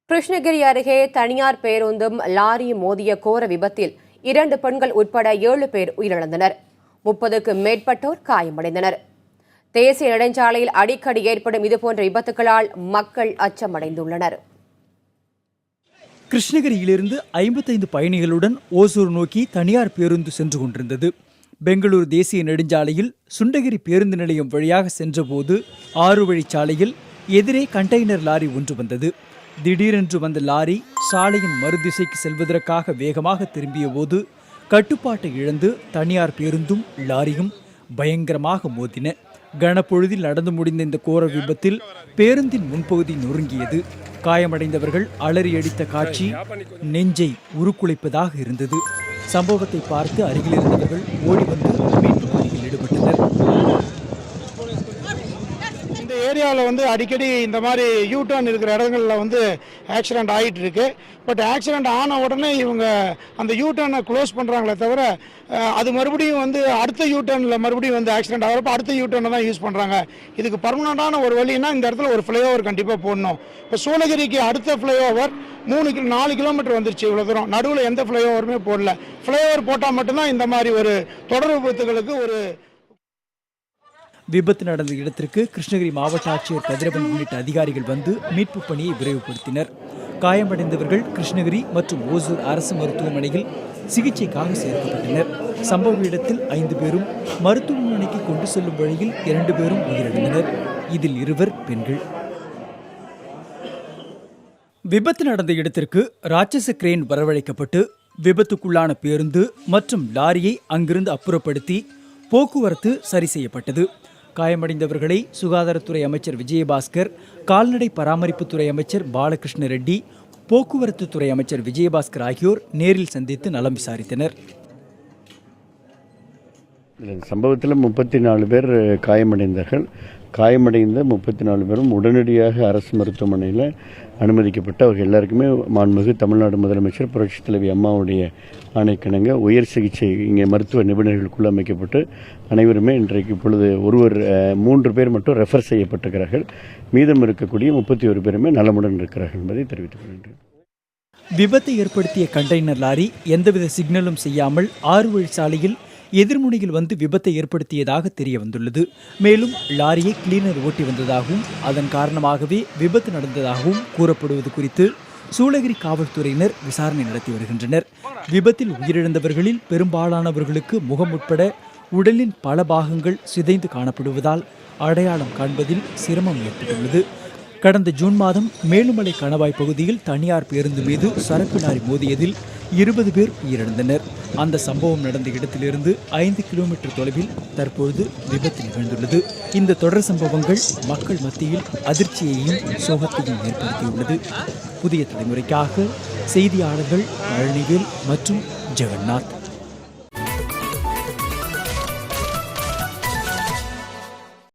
கிருஷ்ணகிரி அருகே தனியார் பேருந்தும் லாரியும் மோதிய கோர விபத்தில் 2 பெண்கள் உட்பட 7 பேர் உயிரிழந்தனர். 30க்கும் மேற்பட்டோர் காயமடைந்தனர். தேசிய நெடுஞ்சாலையில் அடிக்கடி ஏற்படும் இதுபோன்ற விபத்துகளால் மக்கள் அச்சமடைந்துள்ளனர். கிருஷ்ணகிரியிலிருந்து 55 பயணிகளுடன் ஓசூர் நோக்கி தனியார் பேருந்து சென்று கொண்டிருந்தது. பெங்களூரு தேசிய நெடுஞ்சாலையில் சுண்டகிரி பேருந்து நிலையம் வழியாக சென்றபோது 6 வழிச்சாலையில் எதிரே கண்டெய்னர் லாரி ஒன்று வந்தது. திடீரென்று வந்த லாரி சாலையின் மறுதிசைக்கு செல்வதற்காக வேகமாக திரும்பிய போது கட்டுப்பாட்டை இழந்து தனியார் பேருந்தும் லாரியும் பயங்கரமாக மோதின. கனப்பொழுதில் நடந்து முடிந்த இந்த கோர விபத்தில் பேருந்தின் முன்பகுதி நொறுங்கியது. காயமடைந்தவர்கள் அலறி அடித்த காட்சி நெஞ்சை உருக்குலைப்பதாக இருந்தது. சம்பவத்தை பார்த்து அருகில் இருந்தவர்கள் ஓடி வந்து மீட்பு பணியில் ஈடுபட்டனர். இந்த ஏரியாவில் அடிக்கடி இந்த மாதிரி யூ டர்ன் இருக்கிற இடங்களில் ஆக்சிடென்ட் ஆகிட்டு இருக்கு. பட் ஆக்சிடென்ட் ஆன உடனே இவங்க அந்த யூ டர்னை க்ளோஸ் பண்ணுறாங்களே தவிர அது மறுபடியும் அடுத்த யூ டர்னில் மறுபடியும் ஆக்சிடென்ட் ஆகிறப்ப அடுத்த யூ டர்னை தான் யூஸ் பண்ணுறாங்க. இதுக்கு பர்மனண்டான ஒரு வழின்னா இந்த இடத்துல ஒரு ஃப்ளைஓவர் கண்டிப்பாக போடணும். இப்போ சூளகிரிக்கு அடுத்த ஃப்ளைஓவர் 4 கிலோமீட்டர் வந்துருச்சு. இவ்வளோ தூரம் நடுவில் எந்த ஃப்ளைஓவருமே போடல. ஃப்ளைஓவர் போட்டால் மட்டும்தான் இந்த மாதிரி ஒரு தொடர் விபத்துகளுக்கு ஒரு விபத்து நடந்த இடத்திற்கு கிருஷ்ணகிரி மாவட்ட ஆட்சியர் கதிரவன் உள்ளிட்ட அதிகாரிகள் வந்து மீட்பு பணியை விரைவுபடுத்தினர். காயமடைந்தவர்கள் கிருஷ்ணகிரி மற்றும் ஓசூர் அரசு மருத்துவமனையில் சிகிச்சைக்காக சேர்க்கப்பட்டனர். சம்பவ இடத்தில் 5 பேரும் மருத்துவமனைக்கு கொண்டு செல்லும் வழியில் 2 பேரும் உயிரிழந்தனர். இதில் 2 பெண்கள். விபத்து நடந்த இடத்திற்கு ராட்சச கிரேன் வரவழைக்கப்பட்டு விபத்துக்குள்ளான பேருந்து மற்றும் லாரியை அங்கிருந்து அப்புறப்படுத்தி போக்குவரத்து சரி செய்யப்பட்டது. காயமடைந்தவர்களை சுகாதாரத்துறை அமைச்சர் விஜயபாஸ்கர், கால்நடை பராமரிப்புத்துறை அமைச்சர் பாலகிருஷ்ண ரெட்டி, போக்குவரத்து துறை அமைச்சர் விஜயபாஸ்கர் ஆகியோர் நேரில் சந்தித்து நலம் விசாரித்தனர். சம்பவத்தில் 34 பேர் காயமடைந்தார்கள். காயமடைந்த 34 பேரும் உடனடியாக அரசு மருத்துவமனையில் அனுமதிக்கப்பட்டு அவர்கள் எல்லாருக்குமே மாண்புமிகு தமிழ்நாடு முதலமைச்சர் புரட்சித் தலைவி அம்மாவுடைய ஆணைக்கிணங்க உயர் சிகிச்சை இங்கே மருத்துவ நிபுணர்களுக்குள் அமைக்கப்பட்டு அனைவருமே இன்றைக்கு இப்பொழுது 3 பேர் மட்டும் ரெஃபர் செய்யப்பட்டிருக்கிறார்கள். மீதம் இருக்கக்கூடிய 31 பேருமே நலமுடன் இருக்கிறார்கள் என்பதை தெரிவித்துக் கொள்கின்றேன். விபத்தை ஏற்படுத்திய கண்டெய்னர் லாரி எந்தவித சிக்னலும் செய்யாமல் 6 வழிச்சாலையில் எதிர்முனையில் வந்து விபத்தை ஏற்படுத்தியதாக தெரிய வந்துள்ளது. மேலும் லாரியை கிளீனர் ஓட்டி வந்ததாகவும் அதன் காரணமாகவே விபத்து நடந்ததாகவும் கூறப்படுவது குறித்து சூளகிரி காவல்துறையினர் விசாரணை நடத்தி வருகின்றனர். விபத்தில் உயிரிழந்தவர்களில் பெரும்பாலானவர்களுக்கு முகம் உட்பட உடலின் பல பாகங்கள் சிதைந்து காணப்படுவதால் அடையாளம் காண்பதில் சிரமம் ஏற்பட்டுள்ளது. கடந்த ஜூன் மாதம் மேலுமலை கணவாய் பகுதியில் தனியார் பேருந்து மீது சரக்கு லாரி மோதியதில் 20 பேர் உயிரிழந்தனர். அந்த சம்பவம் நடந்த இடத்திலிருந்து 5 கிலோமீட்டர் தொலைவில் தற்பொழுது விபத்து நிகழ்ந்துள்ளது. இந்த தொடர் சம்பவங்கள் மக்கள் மத்தியில் அதிர்ச்சியையும் சோகத்தையும் ஏற்படுத்தியுள்ளது. புதிய தலைமுறைக்காக செய்தியாளர்கள் பழனிவேல் மற்றும் ஜெகநாத்.